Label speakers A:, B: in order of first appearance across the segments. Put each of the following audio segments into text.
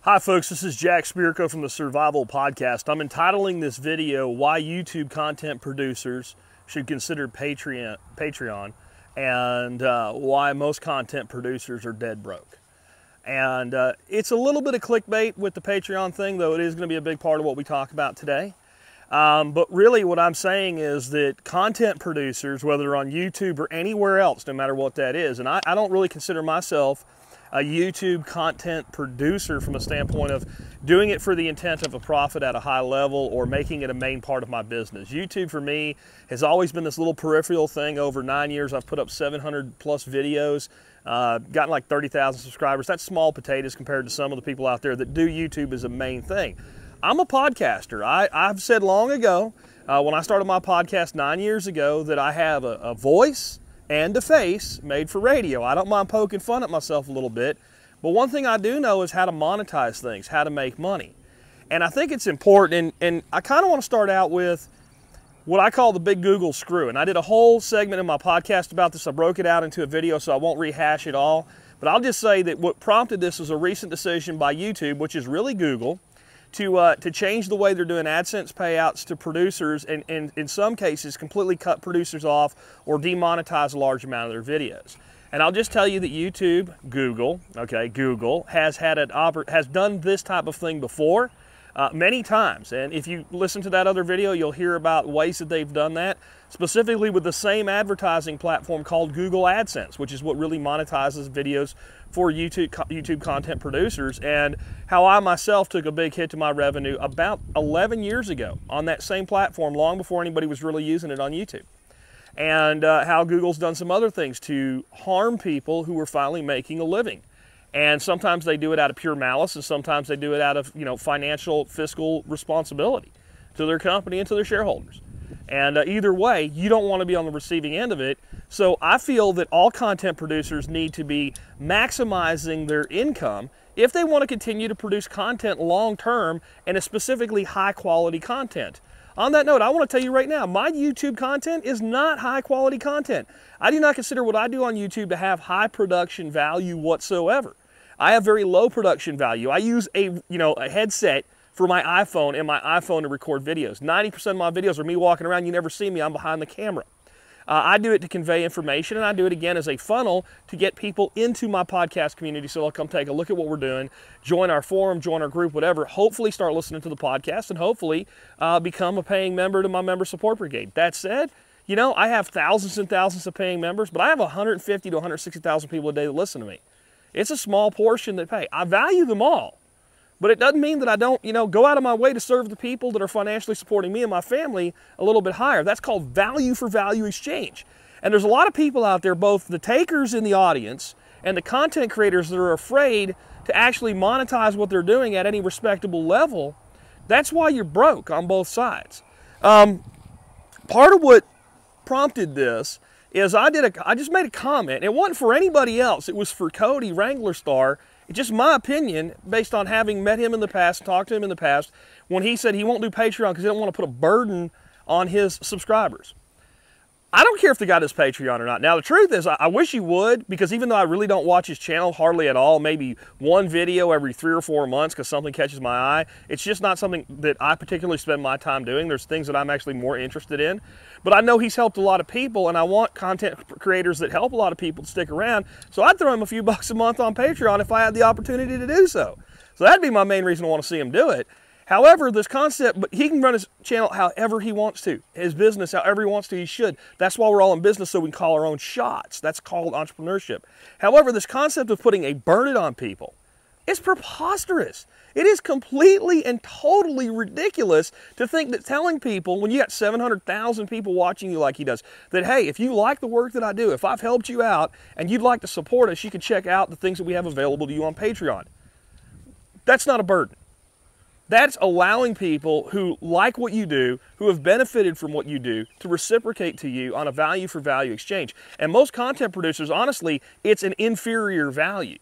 A: Hi folks, this is Jack Spirko from the Survival Podcast. I'm entitling this video, Why YouTube Content Producers Should Consider Patreon, and why most content producers are dead broke. And it's a little bit of clickbait with the Patreon thing, though it is going to be a big part of what we talk about today. But really what I'm saying is that content producers, whether on YouTube or anywhere else, no matter what that is, and I don't really consider myself a YouTube content producer from a standpoint of doing it for the intent of a profit at a high level or making it a main part of my business. YouTube for me has always been this little peripheral thing. Over 9 years, I've put up 700 plus videos, gotten like 30,000 subscribers. That's small potatoes compared to some of the people out there that do YouTube as a main thing. I'm a podcaster. I've said long ago, when I started my podcast 9 years ago, that I have a voice and a face made for radio. I don't mind poking fun at myself a little bit, but one thing I do know is how to monetize things, how to make money. And I think it's important, and I kind of want to start out with what I call the big Google screw. And I did a whole segment in my podcast about this. I broke it out into a video, so I won't rehash it all. But I'll just say that what prompted this was a recent decision by YouTube, which is really Google, to change the way they're doing AdSense payouts to producers, and in some cases completely cut producers off or demonetize a large amount of their videos. And I'll just tell you that YouTube, Google has done this type of thing before many times. And if you listen to that other video, you'll hear about ways that they've done that, specifically with the same advertising platform called Google AdSense, which is what really monetizes videos for YouTube content producers, and how I myself took a big hit to my revenue about 11 years ago on that same platform, long before anybody was really using it on YouTube. And how Google's done some other things to harm people who were finally making a living. And sometimes they do it out of pure malice, and sometimes they do it out of, financial, fiscal responsibility to their company and to their shareholders. And either way, you don't want to be on the receiving end of it. So I feel that all content producers need to be maximizing their income if they want to continue to produce content long term, and a specifically high quality content. On that note, I want to tell you right now, my YouTube content is not high quality content. I do not consider what I do on YouTube to have high production value whatsoever. I have very low production value. I use a headset for my iPhone and my iPhone to record videos. 90% of my videos are me walking around. You never see me. I'm behind the camera. I do it to convey information, and I do it again as a funnel to get people into my podcast community so they'll come take a look at what we're doing, join our forum, join our group, whatever, hopefully start listening to the podcast, and hopefully become a paying member to my member support brigade. That said, I have thousands and thousands of paying members, but I have 150 to 160,000 people a day that listen to me. It's a small portion that pay. I value them all. But it doesn't mean that I don't, go out of my way to serve the people that are financially supporting me and my family a little bit higher. That's called value for value exchange. And there's a lot of people out there, both the takers in the audience and the content creators, that are afraid to actually monetize what they're doing at any respectable level. That's why you're broke on both sides. Part of what prompted this is I just made a comment. It wasn't for anybody else. It was for Cody, Wrangler Star. It's just my opinion, based on having met him in the past, talked to him in the past, when he said he won't do Patreon because he don't want to put a burden on his subscribers. I don't care if the guy does Patreon or not. Now, the truth is, I wish he would, because even though I really don't watch his channel hardly at all, maybe one video every 3 or 4 months because something catches my eye, it's just not something that I particularly spend my time doing. There's things that I'm actually more interested in. But I know he's helped a lot of people, and I want content creators that help a lot of people to stick around. So I'd throw him a few bucks a month on Patreon if I had the opportunity to do so. So that'd be my main reason I want to see him do it. However, this concept, but he can run his channel however he wants to, his business however he wants to, he should. That's why we're all in business, so we can call our own shots. That's called entrepreneurship. However, this concept of putting a burden on people is preposterous. It is completely and totally ridiculous to think that telling people, when you got 700,000 people watching you like he does, that, hey, if you like the work that I do, if I've helped you out and you'd like to support us, you can check out the things that we have available to you on Patreon. That's not a burden. That's allowing people who like what you do, who have benefited from what you do, to reciprocate to you on a value for value exchange. And most content producers, honestly, it's an inferior value.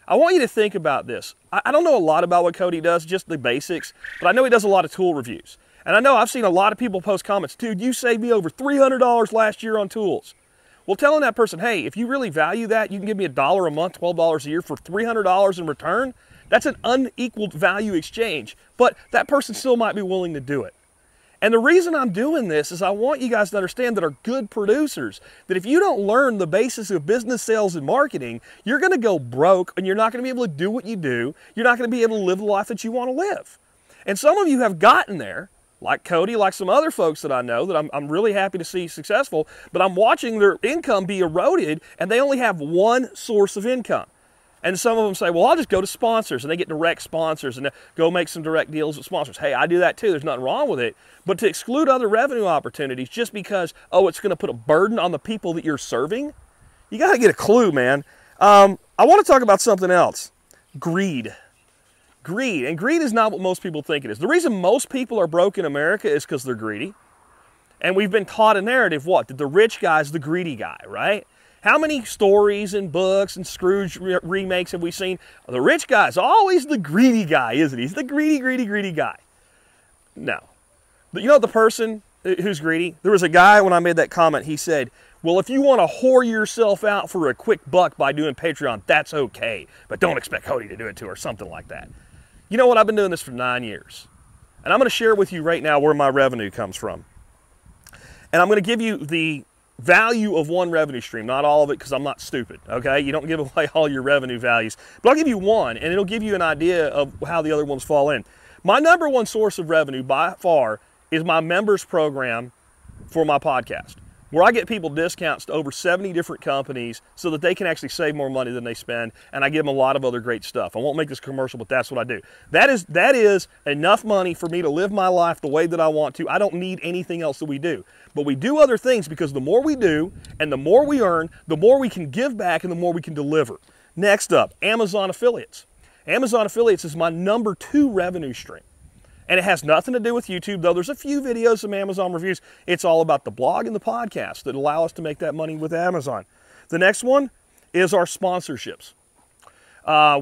A: I want you to think about this. I don't know a lot about what Cody does, just the basics, but I know he does a lot of tool reviews. And I know I've seen a lot of people post comments, dude, you saved me over $300 last year on tools. Well, telling that person, hey, if you really value that, you can give me $1 a month, $12 a year for $300 in return. That's an unequal value exchange, but that person still might be willing to do it. And the reason I'm doing this is I want you guys to understand that are good producers, that if you don't learn the basics of business, sales, and marketing, you're going to go broke and you're not going to be able to do what you do. You're not going to be able to live the life that you want to live. And some of you have gotten there, like Cody, like some other folks that I know that I'm really happy to see successful, but I'm watching their income be eroded and they only have one source of income. And some of them say, well, I'll just go to sponsors, and they get direct sponsors and go make some direct deals with sponsors. Hey, I do that too. There's nothing wrong with it. But to exclude other revenue opportunities just because, oh, it's going to put a burden on the people that you're serving, you got to get a clue, man. I want to talk about something else. Greed. Greed. And greed is not what most people think it is. The reason most people are broke in America is because they're greedy. And we've been taught a narrative, what? That the rich guy's the greedy guy, right? How many stories and books and Scrooge remakes have we seen? The rich guy's always the greedy guy, isn't he? He's the greedy, greedy, greedy guy. No. But you know the person who's greedy? There was a guy, when I made that comment, he said, well, if you want to whore yourself out for a quick buck by doing Patreon, that's okay. But don't expect Cody to do it too, or something like that. You know what? I've been doing this for 9 years. And I'm going to share with you right now where my revenue comes from. And I'm going to give you the value of one revenue stream, not all of it, because I'm not stupid, okay? You don't give away all your revenue values. But I'll give you one, and it'll give you an idea of how the other ones fall in. My number one source of revenue by far is my members program for my podcast, where I get people discounts to over 70 different companies so that they can actually save more money than they spend, and I give them a lot of other great stuff. I won't make this commercial, but that's what I do. That is enough money for me to live my life the way that I want to. I don't need anything else that we do. But we do other things because the more we do and the more we earn, the more we can give back and the more we can deliver. Next up, Amazon affiliates. Amazon affiliates is my number 2 revenue stream. And it has nothing to do with YouTube, though there's a few videos of Amazon reviews. It's all about the blog and the podcast that allow us to make that money with Amazon. The next one is our sponsorships.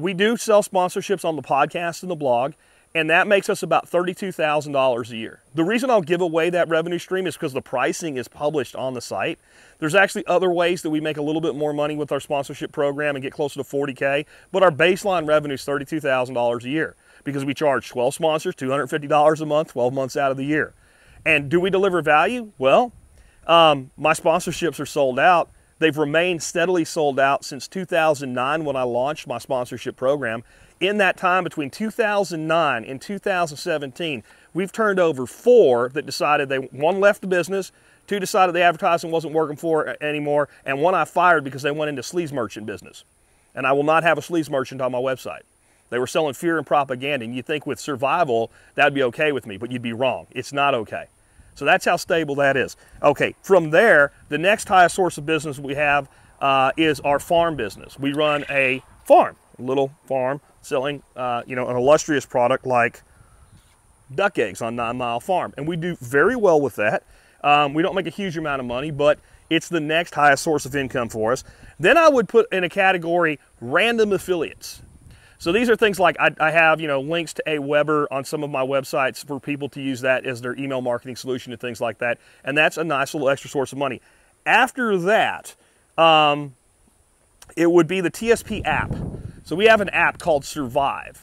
A: We do sell sponsorships on the podcast and the blog, and that makes us about $32,000 a year. The reason I'll give away that revenue stream is because the pricing is published on the site. There's actually other ways that we make a little bit more money with our sponsorship program and get closer to 40K, but our baseline revenue is $32,000 a year because we charge 12 sponsors, $250 a month, 12 months out of the year. And do we deliver value? Well, my sponsorships are sold out. They've remained steadily sold out since 2009 when I launched my sponsorship program. In that time between 2009 and 2017, we've turned over 4 that decided one left the business, 2 decided the advertising wasn't working for anymore, and 1 I fired because they went into sleaze merchant business. And I will not have a sleaze merchant on my website. They were selling fear and propaganda, and you'd think with survival, that'd be okay with me, but you'd be wrong. It's not okay. So that's how stable that is. Okay, from there, the next highest source of business we have is our farm business. We run a farm, a little farm, selling an illustrious product like duck eggs on 9 Mile Farm. And we do very well with that. We don't make a huge amount of money, but it's the next highest source of income for us. Then I would put in a category random affiliates. So these are things like I have, links to Aweber on some of my websites for people to use that as their email marketing solution and things like that. And that's a nice little extra source of money. After that, it would be the TSP app. So we have an app called Survive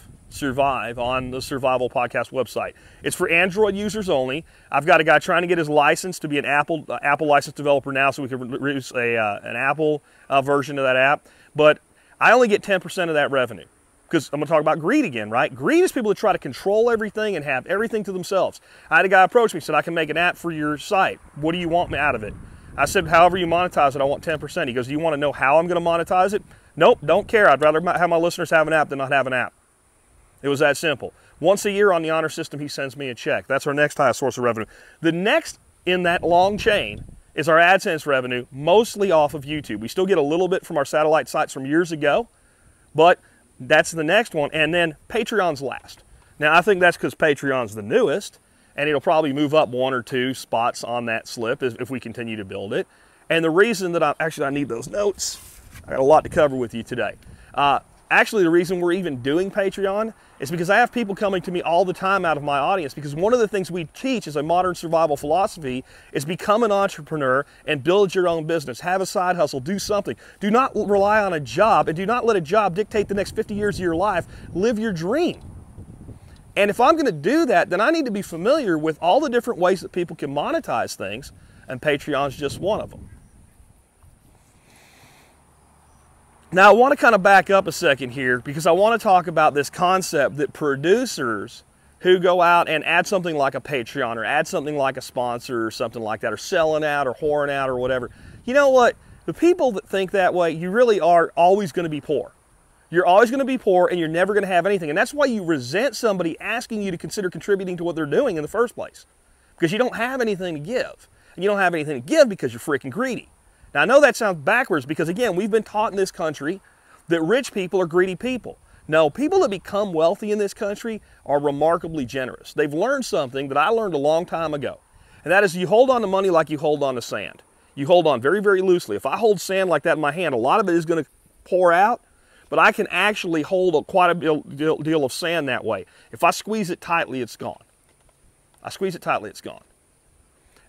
A: on the Survival Podcast website. It's for Android users only. I've got a guy trying to get his license to be an Apple licensed developer now so we can release an Apple version of that app. But I only get 10% of that revenue. Because I'm going to talk about greed again, right? Greed is people that try to control everything and have everything to themselves. I had a guy approach me and said, I can make an app for your site. What do you want me out of it? I said, however you monetize it, I want 10%. He goes, do you want to know how I'm going to monetize it? Nope, don't care. I'd rather have my listeners have an app than not have an app. It was that simple. Once a year on the honor system, he sends me a check. That's our next highest source of revenue. The next in that long chain is our AdSense revenue, mostly off of YouTube. We still get a little bit from our satellite sites from years ago, but that's the next one. And then Patreon's last. Now, I think that's because Patreon's the newest, and it'll probably move up 1 or 2 spots on that slip if we continue to build it. And the reason that I need those notes, I got a lot to cover with you today. Actually, the reason we're even doing Patreon It's because I have people coming to me all the time out of my audience, because one of the things we teach as a modern survival philosophy is become an entrepreneur and build your own business. Have a side hustle, do something. Do not rely on a job, and do not let a job dictate the next 50 years of your life. Live your dream. And if I'm going to do that, then I need to be familiar with all the different ways that people can monetize things, and Patreon's just one of them. Now, I want to kind of back up a second here, because I want to talk about this concept that producers who go out and add something like a Patreon or add something like a sponsor or something like that, or selling out or whoring out or whatever. You know what? The people that think that way, you really are always going to be poor. You're always going to be poor, and you're never going to have anything. And that's why you resent somebody asking you to consider contributing to what they're doing in the first place, because you don't have anything to give. And you don't have anything to give because you're freaking greedy. Now, I know that sounds backwards, because, again, we've been taught in this country that rich people are greedy people. No, people that become wealthy in this country are remarkably generous. They've learned something that I learned a long time ago, and that is you hold on to money like you hold on to sand. You hold on very, very loosely. If I hold sand like that in my hand, a lot of it is going to pour out, but I can actually hold quite a deal of sand that way. If I squeeze it tightly, it's gone. I squeeze it tightly, it's gone.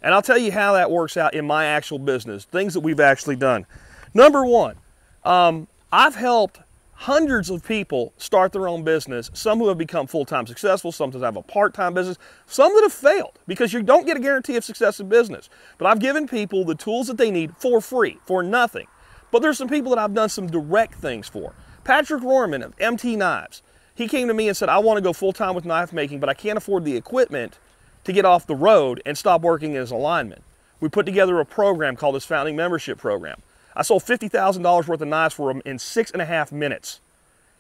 A: And I'll tell you how that works out in my actual business, things that we've actually done. Number one, I've helped hundreds of people start their own business, some who have become full-time successful, some that have a part-time business, some that have failed, because you don't get a guarantee of success in business. But I've given people the tools that they need for free, for nothing. But there's some people that I've done some direct things for. Patrick Rohrman of MT Knives, he came to me and said, I want to go full-time with knife making, but I can't afford the equipment to get off the road and stop working as a lineman. We put together a program called his Founding Membership Program. I sold $50,000 worth of knives for him in 6.5 minutes.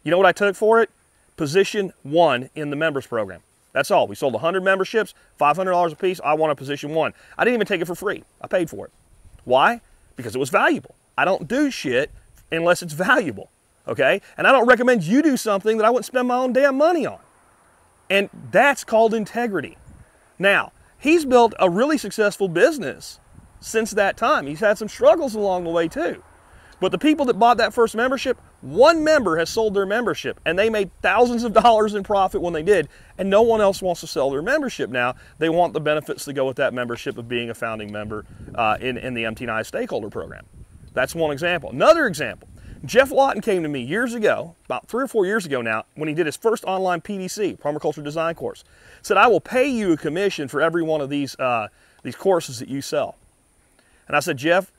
A: You know what I took for it? Position 1 in the members program. That's all. We sold 100 memberships, $500 a piece. I wanted position 1. I didn't even take it for free. I paid for it. Why? Because it was valuable. I don't do shit unless it's valuable, okay? And I don't recommend you do something that I wouldn't spend my own damn money on. And that's called integrity. Now, he's built a really successful business since that time. He's had some struggles along the way too. But the people that bought that first membership, one member has sold their membership, and they made thousands of dollars in profit when they did, and no one else wants to sell their membership now. They want the benefits that go with that membership of being a founding member in the MT9 Stakeholder Program. That's one example. Another example, Jeff Lawton came to me years ago, about 3 or 4 years ago now, when he did his first online PDC, Permaculture Design Course. Said, I will pay you a commission for every one of these courses that you sell. And I said, Jeff,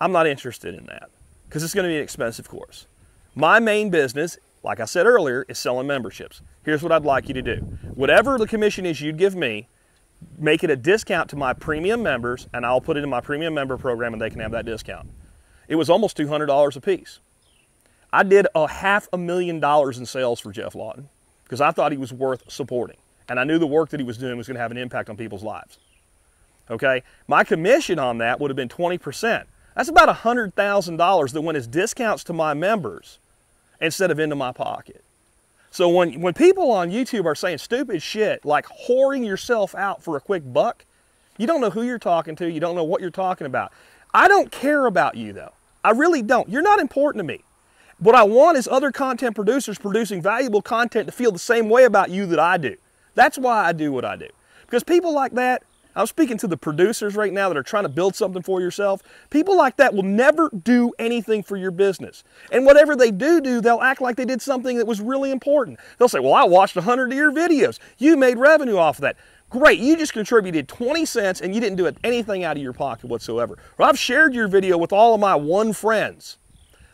A: I'm not interested in that, because it's going to be an expensive course. My main business, like I said earlier, is selling memberships. Here's what I'd like you to do. Whatever the commission is you'd give me, make it a discount to my premium members, and I'll put it in my premium member program, and they can have that discount. It was almost $200 a piece. I did $500,000 in sales for Jeff Lawton, because I thought he was worth supporting. And I knew the work that he was doing was going to have an impact on people's lives. Okay? My commission on that would have been 20%. That's about $100,000 that went as discounts to my members instead of into my pocket. So when people on YouTube are saying stupid shit like whoring yourself out for a quick buck, you don't know who you're talking to, you don't know what you're talking about. I don't care about you though. I really don't. You're not important to me. What I want is other content producers producing valuable content to feel the same way about you that I do. That's why I do what I do. Because people like that, I'm speaking to the producers right now that are trying to build something for yourself. People like that will never do anything for your business. And whatever they do, they'll act like they did something that was really important. They'll say, well, I watched 100 of your videos. You made revenue off of that. Great, you just contributed 20 cents and you didn't do anything out of your pocket whatsoever. Or I've shared your video with all of my one friends.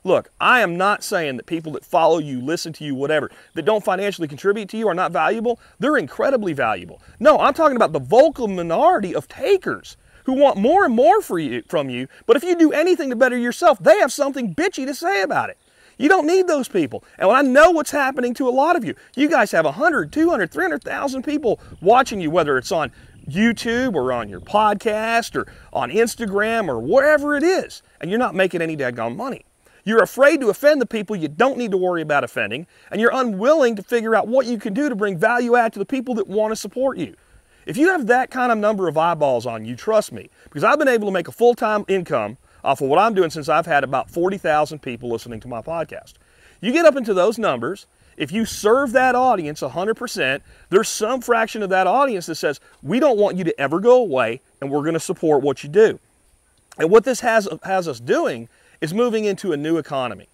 A: Look, I am not saying that people that follow you, listen to you, whatever, that don't financially contribute to you are not valuable. They're incredibly valuable. No, I'm talking about the vocal minority of takers who want more and more from you, but if you do anything to better yourself, they have something bitchy to say about it. You don't need those people. And I know what's happening to a lot of you. You guys have 100, 200, 300,000 people watching you, whether it's on YouTube or on your podcast or on Instagram or wherever it is, and you're not making any daggone money. You're afraid to offend the people you don't need to worry about offending, and you're unwilling to figure out what you can do to bring value add to the people that want to support you. If you have that kind of number of eyeballs on you, trust me, because I've been able to make a full-time income off of what I'm doing since I've had about 40,000 people listening to my podcast. You get up into those numbers, If you serve that audience 100%, there's some fraction of that audience that says, we don't want you to ever go away, and we're going to support what you do. And what this has us doing is moving into a new economy.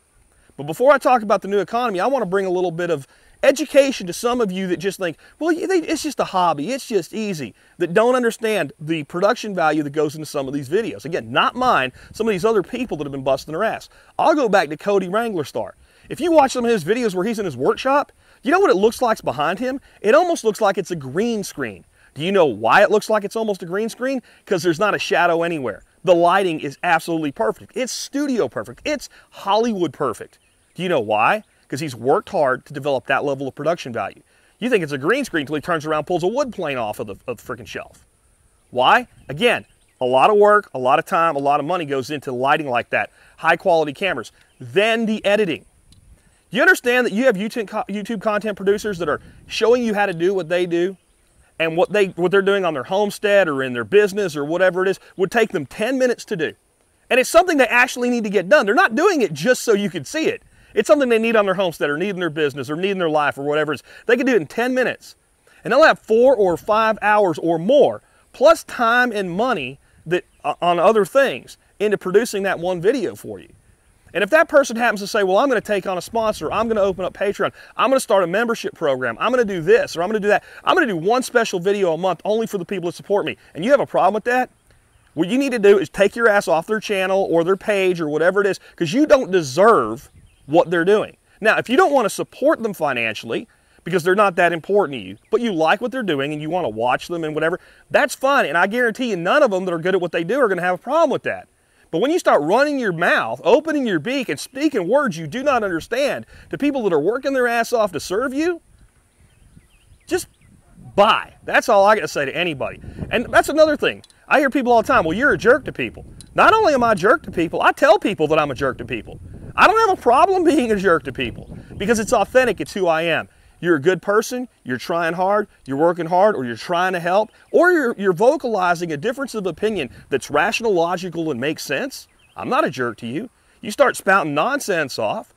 A: But before I talk about the new economy, I want to bring a little bit of education to some of you that just think, well, it's just a hobby, it's just easy, that don't understand the production value that goes into some of these videos. Again, not mine, some of these other people that have been busting their ass. I'll go back to Cody Wrangler Star. If you watch some of his videos where he's in his workshop, you know what it looks like behind him? It almost looks like it's a green screen. Do you know why it looks like it's almost a green screen? Because there's not a shadow anywhere. The lighting is absolutely perfect. It's studio perfect. It's Hollywood perfect. Do you know why? Because he's worked hard to develop that level of production value. You think it's a green screen until he turns around and pulls a wood plane off of the freaking shelf. Why? Again, a lot of work, a lot of time, a lot of money goes into lighting like that. High quality cameras. Then the editing. Do you understand that you have YouTube content producers that are showing you how to do what they do? And what they're doing on their homestead or in their business or whatever it is would take them 10 minutes to do. And it's something they actually need to get done. They're not doing it just so you can see it. It's something they need on their homestead or need in their business or need in their life or whatever it is. They can do it in 10 minutes. And they'll have 4 or 5 hours or more, plus time and money that on other things into producing that one video for you. And if that person happens to say, well, I'm going to take on a sponsor, I'm going to open up Patreon, I'm going to start a membership program, I'm going to do this or I'm going to do that, I'm going to do one special video a month only for the people that support me, and you have a problem with that, what you need to do is take your ass off their channel or their page or whatever it is, because you don't deserve what they're doing. Now, if you don't want to support them financially because they're not that important to you, but you like what they're doing and you want to watch them and whatever, that's fine. And I guarantee you none of them that are good at what they do are going to have a problem with that. But when you start running your mouth, opening your beak, and speaking words you do not understand to people that are working their ass off to serve you, just bye. That's all I got to say to anybody. And that's another thing. I hear people all the time, well, you're a jerk to people. Not only am I a jerk to people, I tell people that I'm a jerk to people. I don't have a problem being a jerk to people because it's authentic, it's who I am. You're a good person, you're trying hard, you're working hard, or you're trying to help, or you're vocalizing a difference of opinion that's rational, logical, and makes sense. I'm not a jerk to you. You start spouting nonsense off,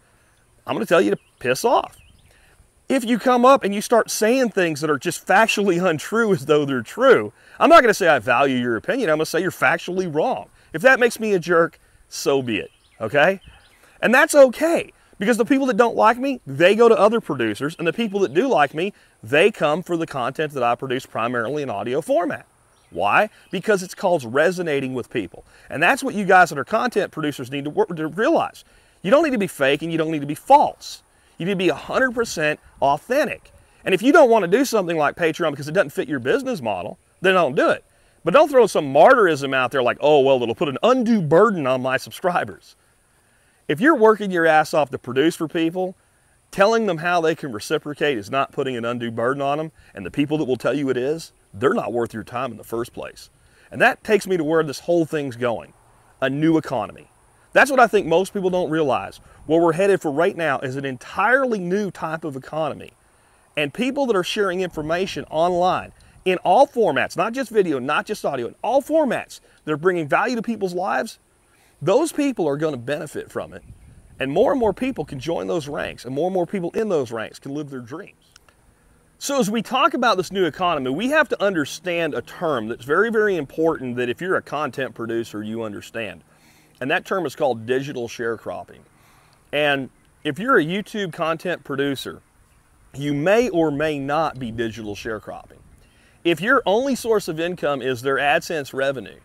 A: I'm going to tell you to piss off. If you come up and you start saying things that are just factually untrue as though they're true, I'm not going to say I value your opinion. I'm going to say you're factually wrong. If that makes me a jerk, so be it, okay? And that's okay, because the people that don't like me, they go to other producers, and the people that do like me, they come for the content that I produce primarily in audio format. Why? Because it's called resonating with people. And that's what you guys that are content producers need to realize. You don't need to be fake and you don't need to be false. You need to be 100% authentic. And if you don't want to do something like Patreon because it doesn't fit your business model, then don't do it. But don't throw some martyrism out there like, oh, well, it'll put an undue burden on my subscribers. If you're working your ass off to produce for people, telling them how they can reciprocate is not putting an undue burden on them, and the people that will tell you it is, they're not worth your time in the first place. And that takes me to where this whole thing's going, a new economy. That's what I think most people don't realize. Where we're headed for right now is an entirely new type of economy. And people that are sharing information online in all formats, not just video, not just audio, in all formats, they're bringing value to people's lives, those people are going to benefit from it. And more people can join those ranks, and more people in those ranks can live their dreams. So as we talk about this new economy, we have to understand a term that's very, very important that if you're a content producer, you understand. And that term is called digital sharecropping. And if you're a YouTube content producer, you may or may not be digital sharecropping. If your only source of income is their AdSense revenue,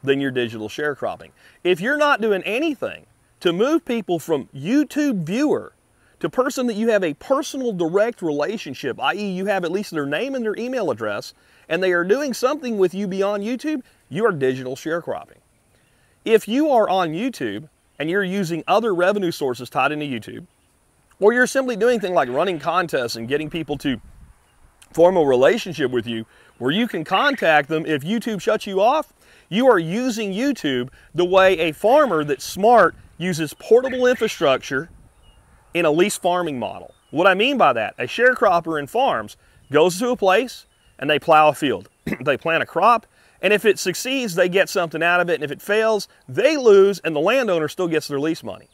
A: then you're digital sharecropping. If you're not doing anything to move people from YouTube viewer to person that you have a personal direct relationship, i.e. you have at least their name and their email address, and they are doing something with you beyond YouTube, you are digital sharecropping. If you are on YouTube and you're using other revenue sources tied into YouTube, or you're simply doing things like running contests and getting people to form a relationship with you where you can contact them if YouTube shuts you off, you are using YouTube the way a farmer that's smart uses portable infrastructure in a lease farming model. What I mean by that, a sharecropper in farms goes to a place and they plow a field. They plant a crop, and if it succeeds, they get something out of it, and if it fails, they lose, and the landowner still gets their lease money.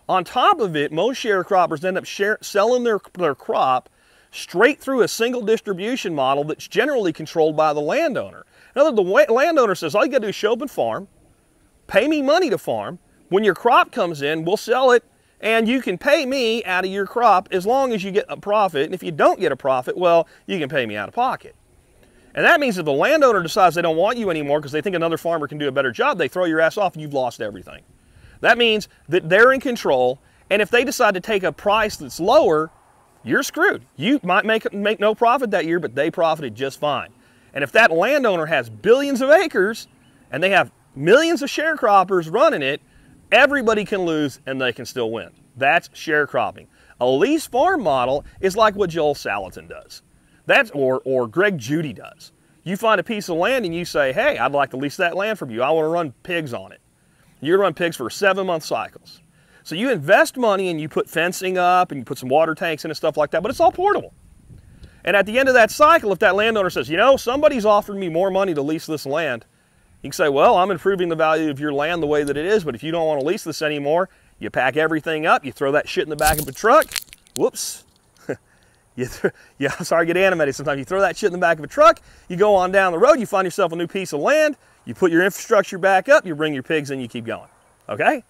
A: On top of it, most sharecroppers end up selling their crop straight through a single distribution model that's generally controlled by the landowner. In other words, the landowner says, all you got to do is show up and farm, pay me money to farm. When your crop comes in, we'll sell it, and you can pay me out of your crop as long as you get a profit. And if you don't get a profit, well, you can pay me out of pocket. And that means if the landowner decides they don't want you anymore because they think another farmer can do a better job, they throw your ass off and you've lost everything. That means that they're in control, and if they decide to take a price that's lower, you're screwed. You might make no profit that year, but they profited just fine. And if that landowner has billions of acres and they have millions of sharecroppers running it, everybody can lose and they can still win. That's sharecropping. A lease farm model is like what Joel Salatin does. Or Greg Judy does. You find a piece of land and you say, hey, I'd like to lease that land from you. I want to run pigs on it. You're going to run pigs for 7-month cycles. So you invest money and you put fencing up and you put some water tanks in and stuff like that, but it's all portable. And at the end of that cycle, if that landowner says, you know, somebody's offered me more money to lease this land, you can say, well, I'm improving the value of your land the way that it is, but if you don't want to lease this anymore, you pack everything up, you throw that shit in the back of a truck. Whoops. Sorry, I get animated sometimes. You throw that shit in the back of a truck, you go on down the road, you find yourself a new piece of land, you put your infrastructure back up, you bring your pigs in, you keep going, okay?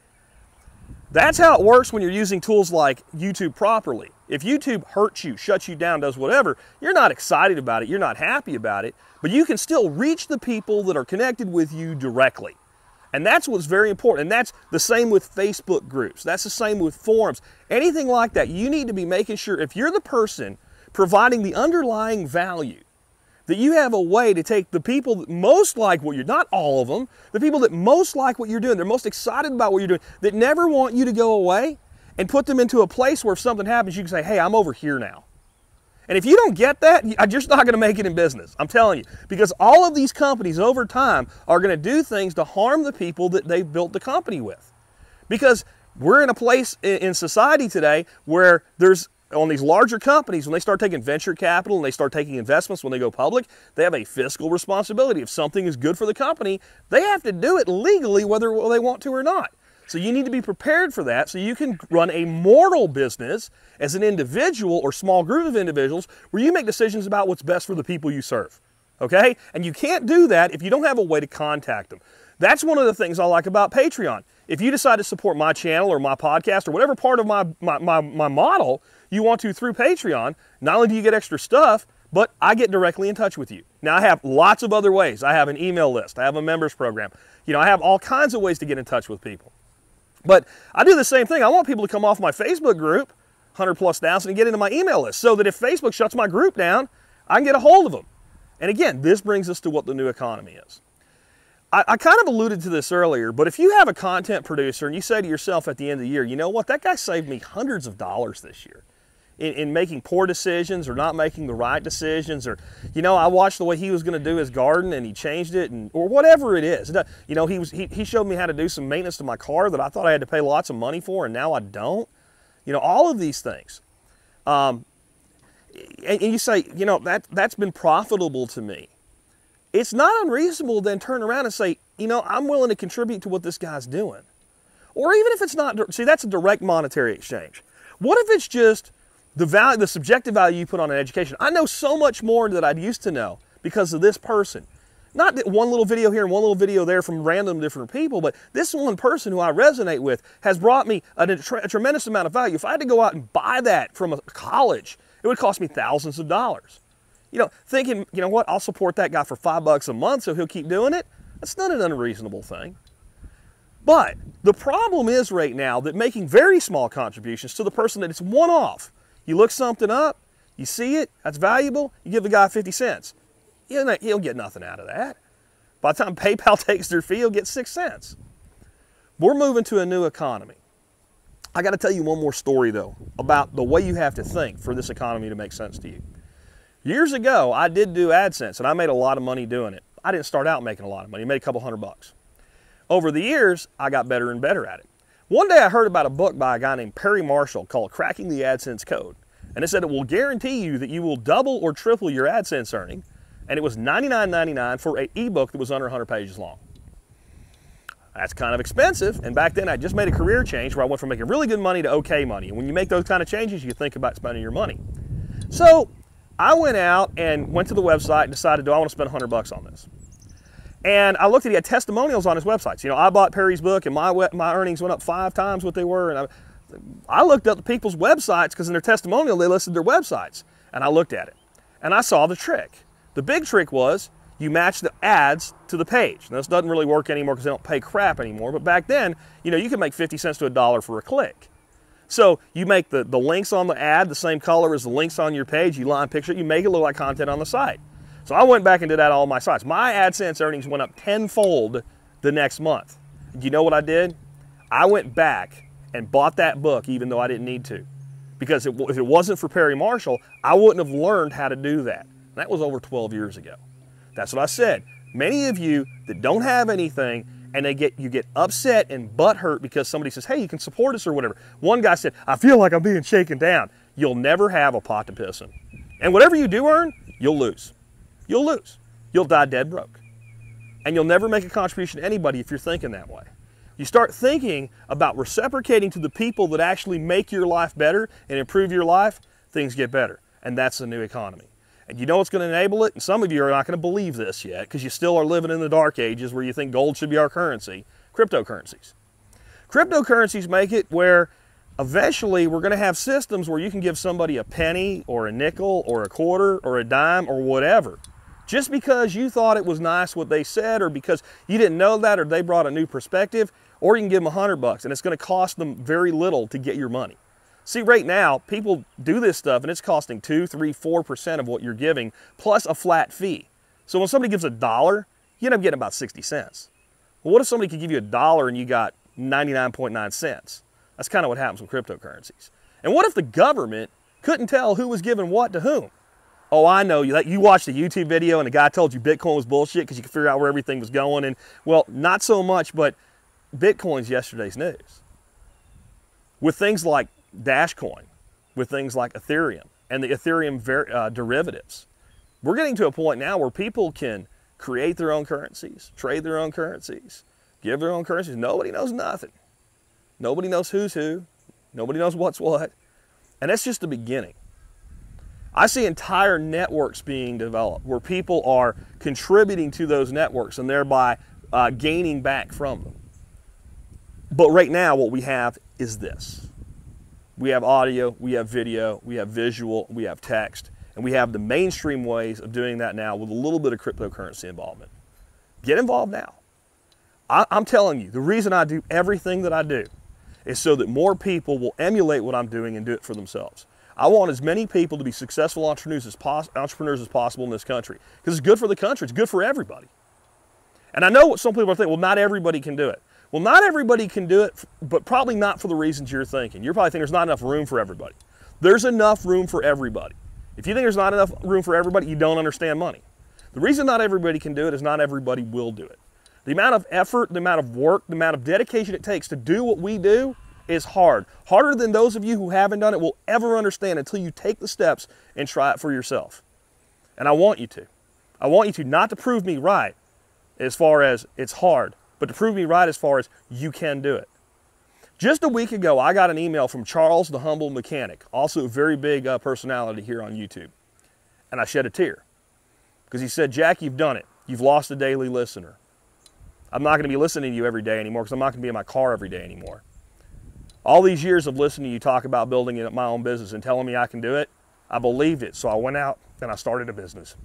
A: That's how it works when you're using tools like YouTube properly. If YouTube hurts you, shuts you down, does whatever, you're not excited about it, you're not happy about it, but you can still reach the people that are connected with you directly. And that's what's very important. And that's the same with Facebook groups. That's the same with forums. Anything like that, you need to be making sure if you're the person providing the underlying value, that you have a way to take the people that most like what you're, not all of them, the people that most like what you're doing, they're most excited about what you're doing, that never want you to go away, and put them into a place where if something happens, you can say, hey, I'm over here now. And if you don't get that, you're just not going to make it in business. I'm telling you. Because all of these companies over time are going to do things to harm the people that they've built the company with. Because we're in a place in society today where there's, on these larger companies, when they start taking venture capital and they start taking investments when they go public, they have a fiscal responsibility. If something is good for the company, they have to do it legally whether they want to or not. So you need to be prepared for that so you can run a moral business as an individual or small group of individuals where you make decisions about what's best for the people you serve, okay? And you can't do that if you don't have a way to contact them. That's one of the things I like about Patreon. If you decide to support my channel or my podcast or whatever part of my model you want to through Patreon, not only do you get extra stuff, but I get directly in touch with you. Now, I have lots of other ways. I have an email list. I have a members program. You know, I have all kinds of ways to get in touch with people. But I do the same thing. I want people to come off my Facebook group, 100,000+, and get into my email list so that if Facebook shuts my group down, I can get a hold of them. And again, this brings us to what the new economy is. I kind of alluded to this earlier, but if you have a content producer and you say to yourself at the end of the year, you know what, that guy saved me hundreds of dollars this year in making poor decisions or not making the right decisions, or, you know, I watched the way he was going to do his garden and he changed it, or whatever it is. You know, he showed me how to do some maintenance to my car that I thought I had to pay lots of money for, and now I don't. You know, all of these things. And you say, you know, that's been profitable to me. It's not unreasonable to then turn around and say, you know, I'm willing to contribute to what this guy's doing. Or even if it's not, see, that's a direct monetary exchange. What if it's just the value, the subjective value you put on an education? I know so much more that I used to know because of this person. Not that one little video here and one little video there from random different people, but this one person who I resonate with has brought me a tremendous amount of value. If I had to go out and buy that from a college, it would cost me thousands of dollars. You know, thinking, you know what, I'll support that guy for $5 a month so he'll keep doing it. That's not an unreasonable thing. But the problem is right now that making very small contributions to the person that it's one-off. You look something up, you see it, that's valuable, you give the guy 50 cents. He'll get nothing out of that. By the time PayPal takes their fee, he'll get 6 cents. We're moving to a new economy. I got to tell you one more story, though, about the way you have to think for this economy to make sense to you. Years ago, I did do AdSense, and I made a lot of money doing it. I didn't start out making a lot of money. I made a couple $100. Over the years, I got better and better at it. One day, I heard about a book by a guy named Perry Marshall called Cracking the AdSense Code. And it said it will guarantee you that you will double or triple your AdSense earning. And it was $99.99 for an ebook that was under 100 pages long. That's kind of expensive. And back then I just made a career change where I went from making really good money to okay money. And when you make those kind of changes, you think about spending your money. So I went out and went to the website and decided, do I want to spend $100 on this? And I looked at, he had testimonials on his websites. You know, I bought Perry's book and my earnings went up 5 times what they were. And I looked up the people's websites because in their testimonial, they listed their websites. And I looked at it and I saw the trick. The big trick was you match the ads to the page. Now, this doesn't really work anymore because they don't pay crap anymore. But back then, you know, you could make 50 cents to $1 for a click. So you make the links on the ad the same color as the links on your page. You line picture it, you make it look like content on the site. So I went back and did that on all my sites. My AdSense earnings went up tenfold the next month. Do you know what I did? I went back and bought that book even though I didn't need to. Because if it wasn't for Perry Marshall, I wouldn't have learned how to do that. That was over 12 years ago. That's what I said. Many of you that don't have anything and you get upset and butthurt because somebody says, hey, you can support us or whatever. One guy said, I feel like I'm being shaken down. You'll never have a pot to piss in. And whatever you do earn, you'll lose. You'll lose. You'll die dead broke. And you'll never make a contribution to anybody if you're thinking that way. You start thinking about reciprocating to the people that actually make your life better and improve your life, things get better. And that's the new economy. And you know what's going to enable it? And some of you are not going to believe this yet because you still are living in the dark ages where you think gold should be our currency. Cryptocurrencies. Cryptocurrencies make it where eventually we're going to have systems where you can give somebody a penny or a nickel or a quarter or a dime or whatever. Just because you thought it was nice what they said or because you didn't know that or they brought a new perspective, or you can give them $100 and it's going to cost them very little to get your money. See, right now, people do this stuff and it's costing 2, 3, 4% of what you're giving plus a flat fee. So when somebody gives $1, you end up getting about 60 cents. Well, what if somebody could give you $1 and you got 99.9 cents? That's kind of what happens with cryptocurrencies. And what if the government couldn't tell who was giving what to whom? Oh, I know, you watched a YouTube video and the guy told you Bitcoin was bullshit because you could figure out where everything was going. And well, not so much, but Bitcoin's yesterday's news. With things like Dashcoin, with things like Ethereum and the Ethereum derivatives. We're getting to a point now where people can create their own currencies, trade their own currencies, give their own currencies. Nobody knows nothing. Nobody knows who's who. Nobody knows what's what. And that's just the beginning. I see entire networks being developed where people are contributing to those networks and thereby gaining back from them. But right now what we have is this. We have audio, we have video, we have visual, we have text, and we have the mainstream ways of doing that now with a little bit of cryptocurrency involvement. Get involved now. I'm telling you, the reason I do everything that I do is so that more people will emulate what I'm doing and do it for themselves. I want as many people to be successful entrepreneurs as possible in this country because it's good for the country, it's good for everybody. And I know what some people are thinking, well, not everybody can do it. Well, not everybody can do it, but probably not for the reasons you're thinking. You're probably thinking there's not enough room for everybody. There's enough room for everybody. If you think there's not enough room for everybody, you don't understand money. The reason not everybody can do it is not everybody will do it. The amount of effort, the amount of work, the amount of dedication it takes to do what we do is hard. Harder than those of you who haven't done it will ever understand until you take the steps and try it for yourself. And I want you to. I want you to, not to prove me right as far as it's hard, but to prove me right as far as you can do it. Just a week ago, I got an email from Charles the Humble Mechanic, also a very big personality here on YouTube. And I shed a tear because he said, Jack, you've done it. You've lost a daily listener. I'm not going to be listening to you every day anymore because I'm not going to be in my car every day anymore. All these years of listening to you talk about building my own business and telling me I can do it, I believed it. So I went out and I started a business.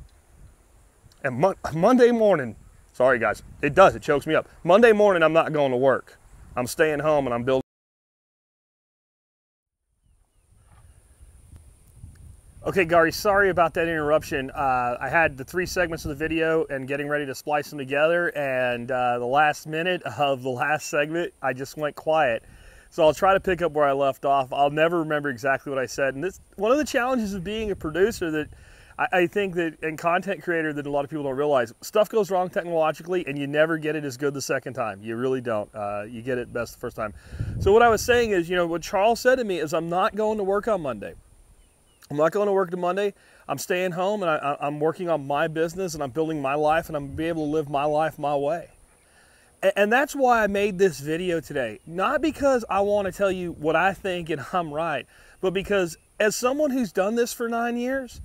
A: And Monday morning, sorry guys, it chokes me up. Monday morning, I'm not going to work. I'm staying home and I'm building. Okay, Gary, sorry about that interruption. I had the 3 segments of the video and getting ready to splice them together, and the last minute of the last segment, I just went quiet. So I'll try to pick up where I left off. I'll never remember exactly what I said. And this, one of the challenges of being a producer that I think that, and content creator, that a lot of people don't realize, stuff goes wrong technologically and you never get it as good the second time. You really don't. You get it best the first time. So what I was saying is, you know, what Charles said to me is, I'm not going to work on Monday. I'm not going to work on Monday. I'm staying home and I'm working on my business and I'm building my life and I'm going to be able to live my life my way. And that's why I made this video today. Not because I want to tell you what I think and I'm right, but because as someone who's done this for 9 years,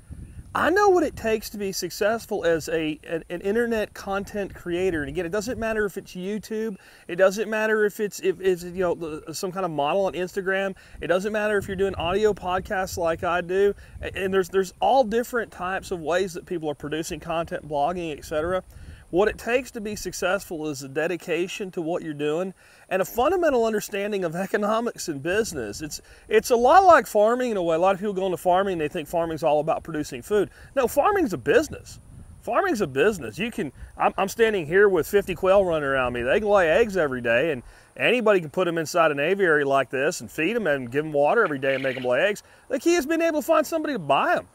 A: I know what it takes to be successful as an internet content creator. And again, it doesn't matter if it's YouTube. It doesn't matter if it's some kind of model on Instagram. It doesn't matter if you're doing audio podcasts like I do. And there's all different types of ways that people are producing content, blogging, etc. What it takes to be successful is a dedication to what you're doing and a fundamental understanding of economics and business. It's a lot like farming in a way. A lot of people go into farming and they think farming's all about producing food. No, farming's a business. Farming's a business. I'm standing here with 50 quail running around me. They can lay eggs every day, and anybody can put them inside an aviary like this and feed them and give them water every day and make them lay eggs. The key is being able to find somebody to buy them.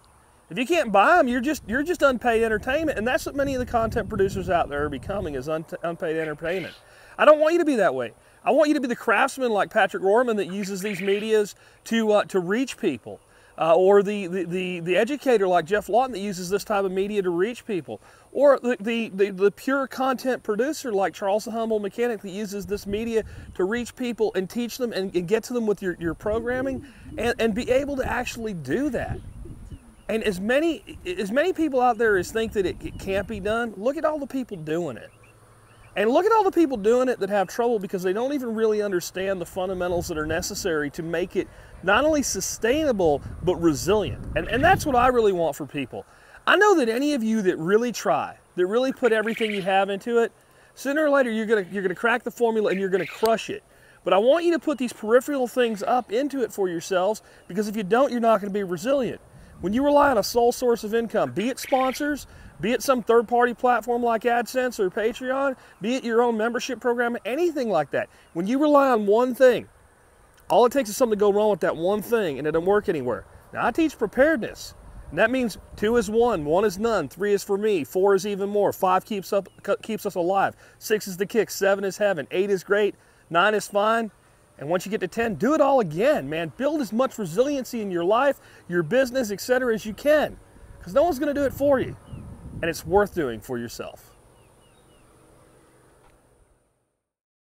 A: If you can't buy them, you're just unpaid entertainment, and that's what many of the content producers out there are becoming, is unpaid entertainment. I don't want you to be that way. I want you to be the craftsman like Patrick Rorman that uses these medias to reach people, or the educator like Jeff Lawton that uses this type of media to reach people, or the pure content producer like Charles the Humble Mechanic that uses this media to reach people and teach them and get to them with your programming and be able to actually do that. And as many people out there as think that it can't be done, look at all the people doing it. And look at all the people doing it that have trouble because they don't even really understand the fundamentals that are necessary to make it not only sustainable, but resilient. And that's what I really want for people. I know that any of you that really try, that really put everything you have into it, sooner or later you're gonna crack the formula and you're gonna crush it. But I want you to put these peripheral things up into it for yourselves, because if you don't, you're not gonna be resilient. When you rely on a sole source of income, be it sponsors, be it some third-party platform like AdSense or Patreon, be it your own membership program, anything like that. When you rely on one thing, all it takes is something to go wrong with that one thing and it doesn't work anywhere. Now, I teach preparedness, and that means 2 is 1, 1 is none, 3 is for me, 4 is even more, 5 keeps us alive, 6 is the kick, 7 is heaven, 8 is great, 9 is fine. And once you get to 10, do it all again, man. Build as much resiliency in your life, your business, etc. as you can, because no one's going to do it for you. And it's worth doing for yourself.